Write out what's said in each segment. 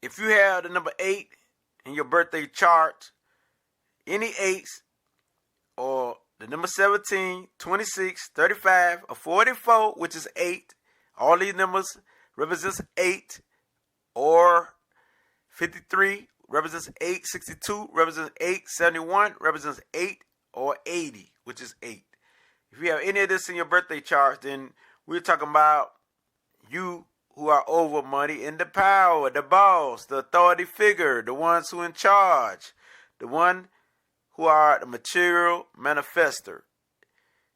if you have the number 8 in your birthday chart, any 8s, or the number 17, 26, 35, or 44, which is 8, all these numbers represents 8, or 53 represents 8, 62 represents 8, 71 represents 8, or 80, which is 8. If you have any of this in your birthday chart, then we're talking about you who are over money and the power, the boss, the authority figure, the ones who are in charge, the one who are the material manifester.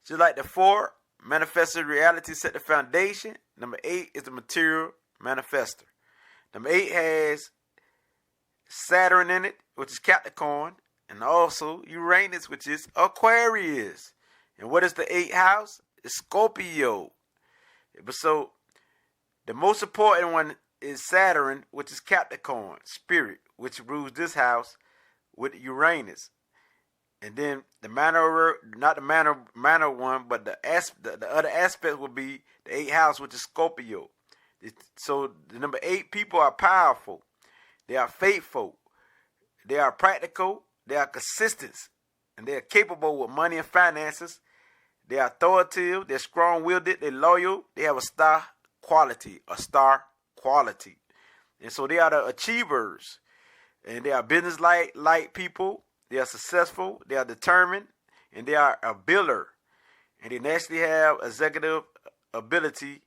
Just like the 4, manifested reality set the foundation. Number 8 is the material manifester. Number 8 has Saturn in it, which is Capricorn, and also Uranus, which is Aquarius. And what is the 8th house? It's Scorpio. But so the most important one is Saturn, which is Capricorn, spirit, which rules this house with Uranus. And then the not the manner one, but the other aspect will be the 8th house, which is Scorpio. So the number 8 people are powerful. They are faithful. They are practical. They are consistent. And they are capable with money and finances. They are authoritative. They're strong-willed. They're loyal. They have a star quality. And so they are the achievers. And they are business-like people. They are successful, they are determined, and they are a builder. And they naturally have executive ability,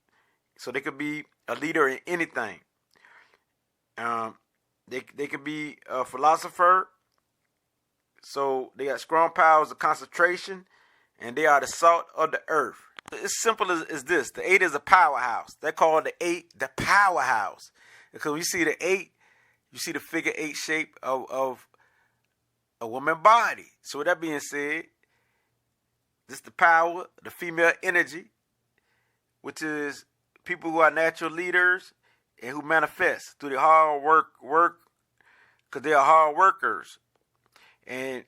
so they could be a leader in anything. They could be a philosopher, so they got strong powers of concentration, and they are the salt of the earth. It's simple as this. The 8 is a powerhouse. They call the 8 the powerhouse. Because when you see the 8, you see the figure 8 shape of a woman body. So with that being said, this is the power, the female energy, which is people who are natural leaders and who manifest through the hard work, because they are hard workers. And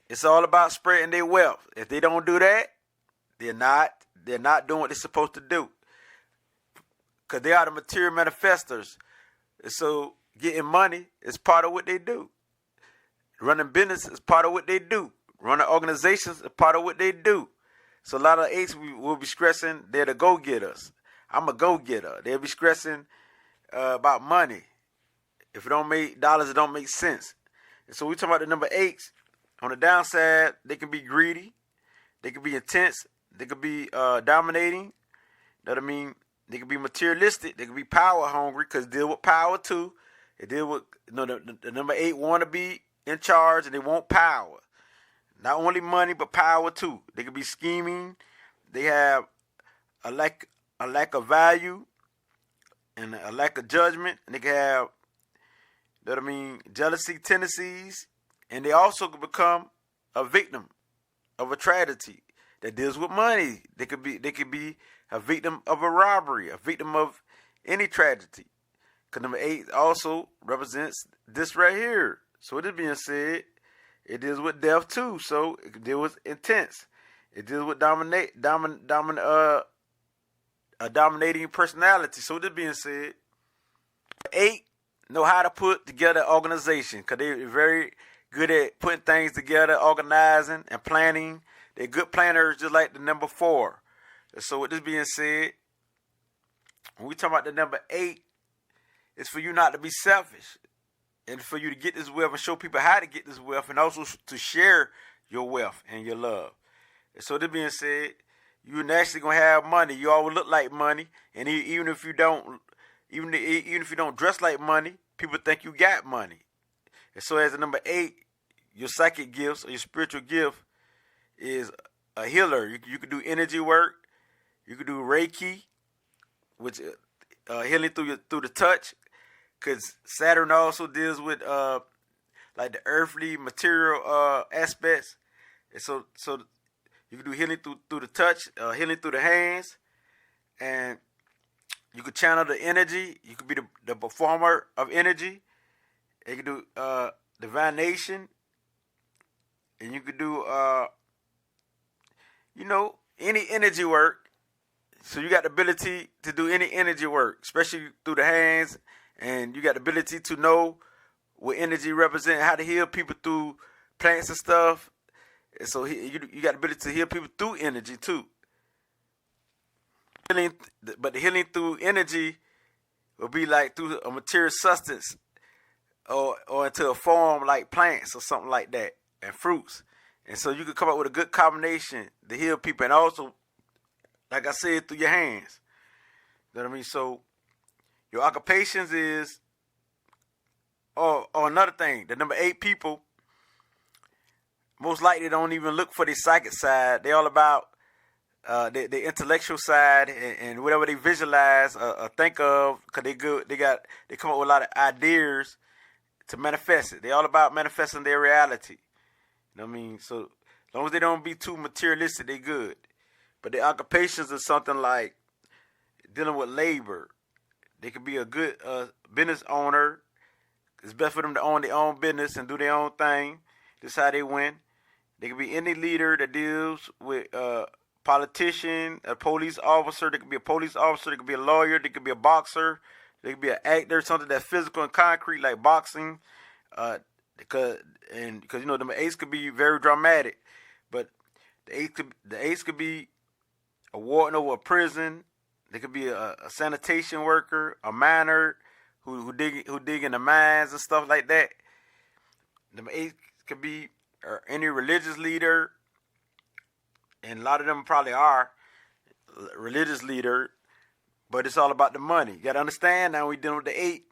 it's all about spreading their wealth. If they don't do that, they're not doing what they're supposed to do, because they are the material manifestors. And so getting money is part of what they do. Running business is part of what they do. Running organizations is part of what they do. So a lot of 8s will be stressing they're the go-getters. I'm a go-getter. They'll be stressing about money. If it don't make dollars, it don't make sense. And so we talking about the number 8s. On the downside, they can be greedy. They can be intense. They could be dominating. You know what I mean? They can be materialistic. They can be power hungry, because deal with power too. They deal with, the number 8 want to be in charge, and they want power. Not only money, but power too. They could be scheming. They have a lack of value and a lack of judgment. And they can have, you know what I mean, jealousy tendencies. And they also could become a victim of a tragedy that deals with money. They could be a victim of a robbery, a victim of any tragedy. Because number 8 also represents this right here. So with it being said, it deals with death too. So it deals with intense. It deals with a dominating personality. So with it being said, 8 know how to put together an organization, because they're very good at putting things together, organizing and planning. They're good planners, just like the number 4. So with this being said, when we talk about the number 8, it's for you not to be selfish, and for you to get this wealth and show people how to get this wealth, and also to share your wealth and your love. And so this being said, you're naturally gonna have money. You always look like money, and even if you don't dress like money, people think you got money. And so as a number 8, your psychic gifts or your spiritual gift is a healer. You can do energy work. You can do Reiki, which healing through the touch. Because Saturn also deals with like the earthly material aspects. And so you can do healing through the touch, healing through the hands. And you can channel the energy. You could be the performer of energy. And you can do divination. And you could do, any energy work. So you got the ability to do any energy work, especially through the hands and you got the ability to know what energy represent, how to heal people through plants and stuff. And so you got the ability to heal people through energy too. Healing, but the healing through energy will be like through a material substance, or into a form like plants or something like that, and fruits. And so you can come up with a good combination to heal people, and also, like I said, through your hands. You know what I mean? So your occupations is, or another thing, the number 8 people most likely don't even look for the psychic side. They all about the intellectual side, and whatever they visualize or think of, because they good. They come up with a lot of ideas to manifest it. They all about manifesting their reality. You know what I mean? So as long as they don't be too materialistic, they good. But their occupations is something like dealing with labor. They could be a good business owner. It's best for them to own their own business and do their own thing. This is how they win. They could be any leader that deals with politician, a police officer. They could be a police officer. They could be a lawyer. They could be a boxer. They could be an actor, something that's physical and concrete like boxing. Because you know the ace could be very dramatic, but the ace could be a warden over a prison. They could be a sanitation worker, a miner who dig in the mines and stuff like that. Number 8 could be any religious leader, and a lot of them probably are religious leader, but it's all about the money. You got to understand now, we dealing with the 8.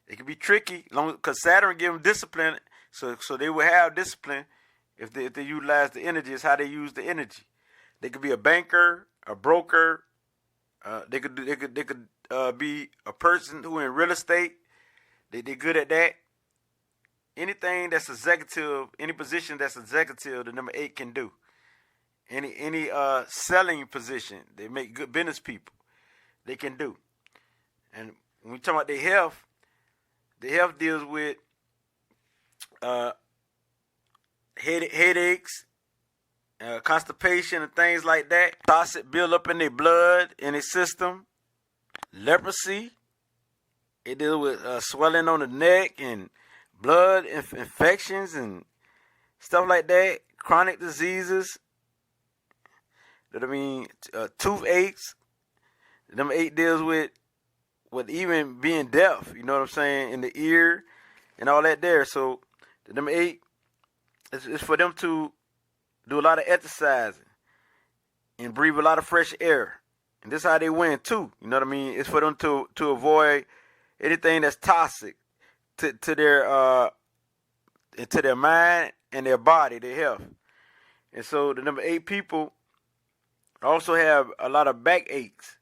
It can be tricky, because Saturn give them discipline, so they will have discipline if they utilize the energy. It's how they use the energy. They could be a banker, a broker. They could be a person who in real estate. They're good at that. Anything that's executive, any position that's executive, the number 8 can do. Any selling position, they make good business people. They can do. And when we talk about their health, the health deals with headaches, constipation, and things like that. Toxic build up in their blood, in their system. Leprosy. It deals with swelling on the neck and blood infections and stuff like that. Chronic diseases. That I mean, toothaches. Number 8 deals with even being deaf. You know what I'm saying? In the ear and all that there. So the number 8 is for them to do a lot of exercising and breathe a lot of fresh air. And this is how they win too. You know what I mean? It's for them to avoid anything that's toxic to their mind and their body, their health. And so the number 8 people also have a lot of back aches.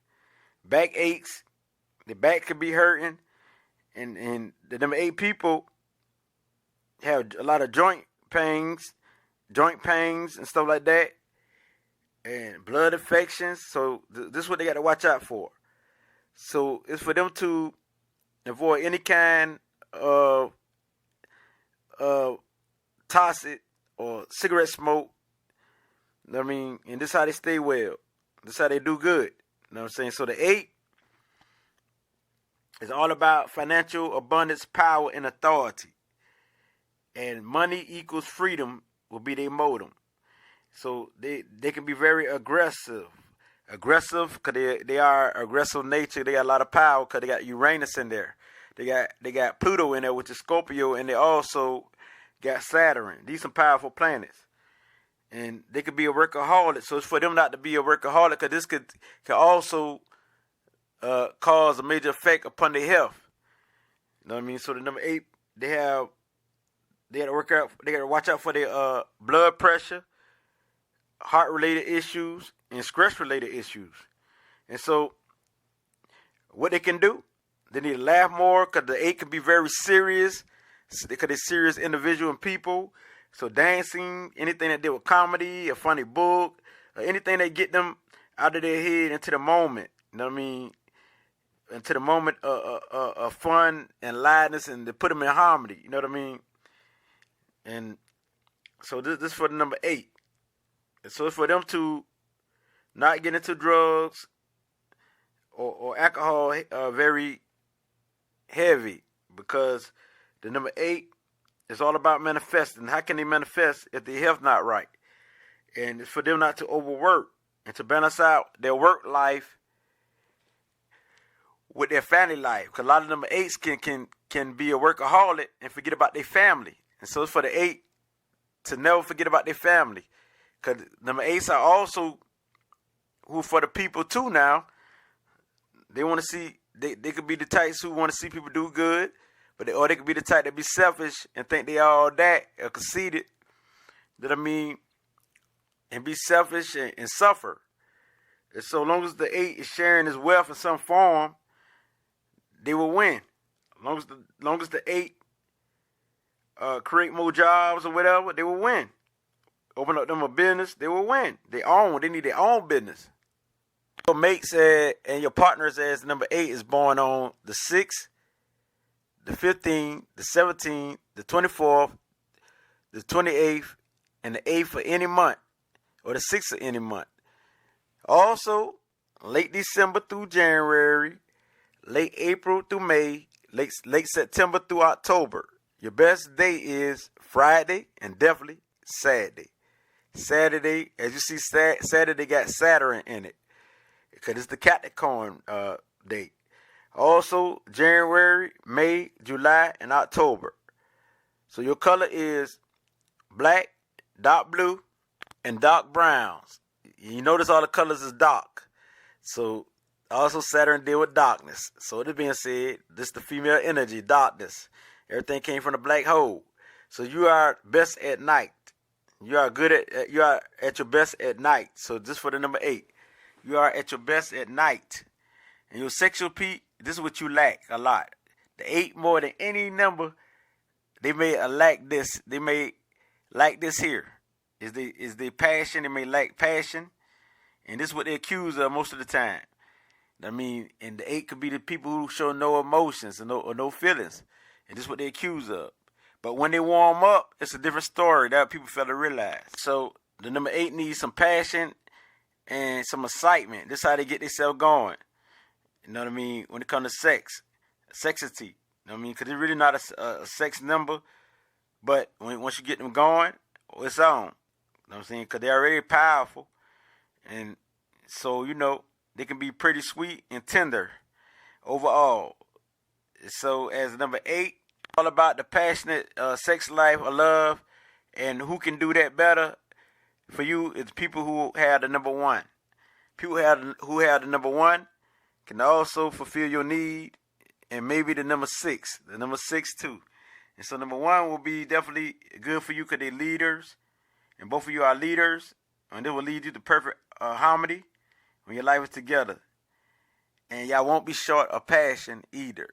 Back aches, the back could be hurting, and the number 8 people have a lot of joint pains and stuff like that, and blood infections. So this is what they got to watch out for. So it's for them to avoid any kind of toxic or cigarette smoke. You know what I mean? And this is how they stay well. This is how they do good. You know what I'm saying? So the 8 is all about financial abundance, power, and authority. And money equals freedom will be their modem. So they can be very aggressive. Aggressive because they are aggressive nature. They got a lot of power because they got Uranus in there. They got Pluto in there, which is Scorpio, and they also got Saturn. These are some powerful planets. And they could be a workaholic. So it's for them not to be a workaholic, because this could also cause a major effect upon their health. You know what I mean? So the number 8, they got to watch out for their blood pressure, heart-related issues, and stress-related issues. And so what they can do, they need to laugh more, because the 8 can be very serious, because they're serious individual and people. So dancing, anything that deal with comedy, a funny book, or anything that get them out of their head into the moment. You know what I mean? Into the moment of fun and lightness, and to put them in harmony. You know what I mean? And so this is for the number 8. And so it's for them to not get into drugs or alcohol very heavy because the number 8 is all about manifesting. How can they manifest if their health not right? And it's for them not to overwork and to balance out their work life with their family life. Because a lot of number 8s can be a workaholic and forget about their family. And so it's for the 8 to never forget about their family. Because number 8s are also who for the people too now. They want to see, they could be the types who want to see people do good, or they could be the type that be selfish and think they all that or conceited. That I mean, and be selfish and suffer. And so long as the 8 is sharing his wealth in some form, they will win. Long as the 8 create more jobs or whatever, they will win. Open up them a business, they will win. They need their own business. Your mate said, and your partner says number 8 is born on the 6th, the 15th, the 17th, the 24th, the 28th, and the 8th of any month, or the 6th of any month. Also, late December through January, late April through May, late September through October. Your best day is Friday and definitely Saturday. Saturday, as you see, Saturday got Saturn in it because it's the Capricorn date. Also, January, May, July, and October. So your color is black, dark blue, and dark browns. You notice all the colors is dark. So also Saturn deal with darkness. So that being said, this is the female energy, darkness. Everything came from the black hole. So you are best at night. You are at your best at night. So just for the number 8, you are at your best at night. And your sexual peak, this is what you lack a lot. The 8 more than any number, they may lack this. They may lack this here. Is the passion? They may lack passion, and this is what they accuse of most of the time. I mean, and the 8 could be the people who show no emotions or no feelings, and this is what they accuse of. But when they warm up, it's a different story that people fail to realize. So the number 8 needs some passion and some excitement. This is how they get themselves going. You know what I mean? When it comes to sex, sexity. You know what I mean? Because it's really not a sex number, but once you get them going, it's on. You know what I'm saying? Because they're already powerful. And so, they can be pretty sweet and tender overall. So as number 8, all about the passionate sex life or love, and who can do that better for you is people who have the number 1. People who have the number 1 can also fulfill your need, and maybe the number 6 too. And so number 1 will be definitely good for you because they're leaders, and both of you are leaders, and it will lead you to perfect harmony when your life is together. And y'all won't be short of passion either.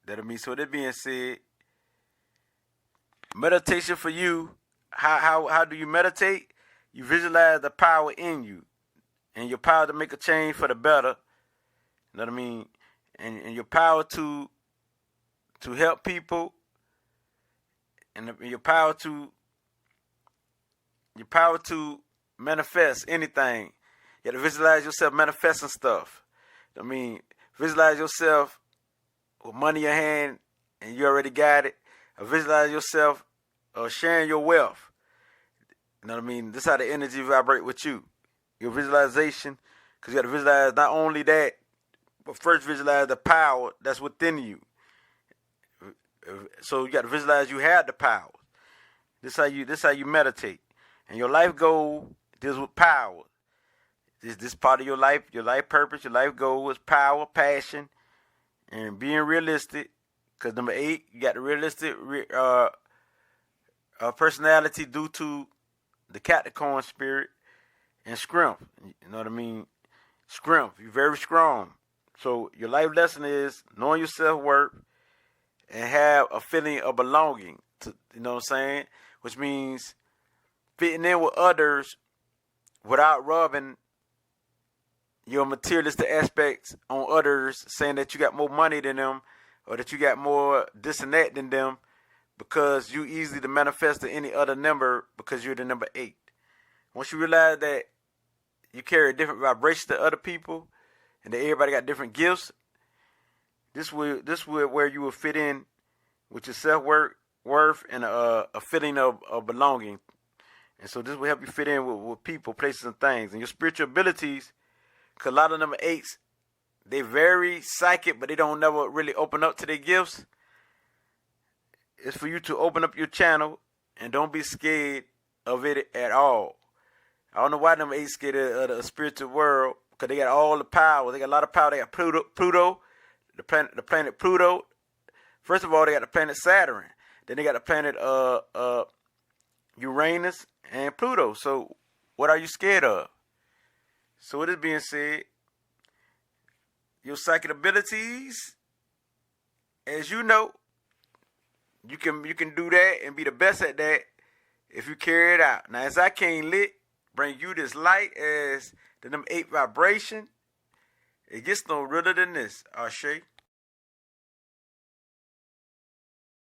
That'll mean, so that being said, meditation for you, how do you meditate? You visualize the power in you and your power to make a change for the better. You know what I mean? And your power to help people, and your power to manifest anything. You have to visualize yourself manifesting stuff. I mean, visualize yourself with money in your hand and you already got it. Or visualize yourself sharing your wealth. You know what I mean? This is how the energy vibrate with you. Your visualization, because you got to visualize not only that, but first visualize the power that's within you. So you got to visualize you have the power. This how you meditate. And your life goal deals with power. This part of your life purpose, your life goal is power, passion, and being realistic. Because number 8, you got the realistic personality due to the Capricorn spirit and scrimp. You know what I mean? Scrimp. You're very strong. So your life lesson is knowing your self-worth and have a feeling of belonging. You know what I'm saying? Which means fitting in with others without rubbing your materialistic aspects on others, saying that you got more money than them or that you got more this and that than them, because you easily to manifest to any other number because you're the number 8. Once you realize that you carry a different vibration to other people and that everybody got different gifts, this will where you will fit in with your self-worth and a feeling of belonging. And so this will help you fit in with people, places, and things. And your spiritual abilities, because a lot of number 8s, they very psychic, but they don't never really open up to their gifts. It's for you to open up your channel and don't be scared of it at all. I don't know why number 8 scared of the spiritual world, because they got all the power. They got a lot of power. They got Pluto, the planet Pluto. First of all, they got the planet Saturn. Then they got the planet Uranus and Pluto. So what are you scared of? So with this being said, your psychic abilities, as you know, you can do that and be the best at that if you carry it out. Now, as I came lit, bring you this light as the number 8 vibration, it gets no realer than this, Ashe.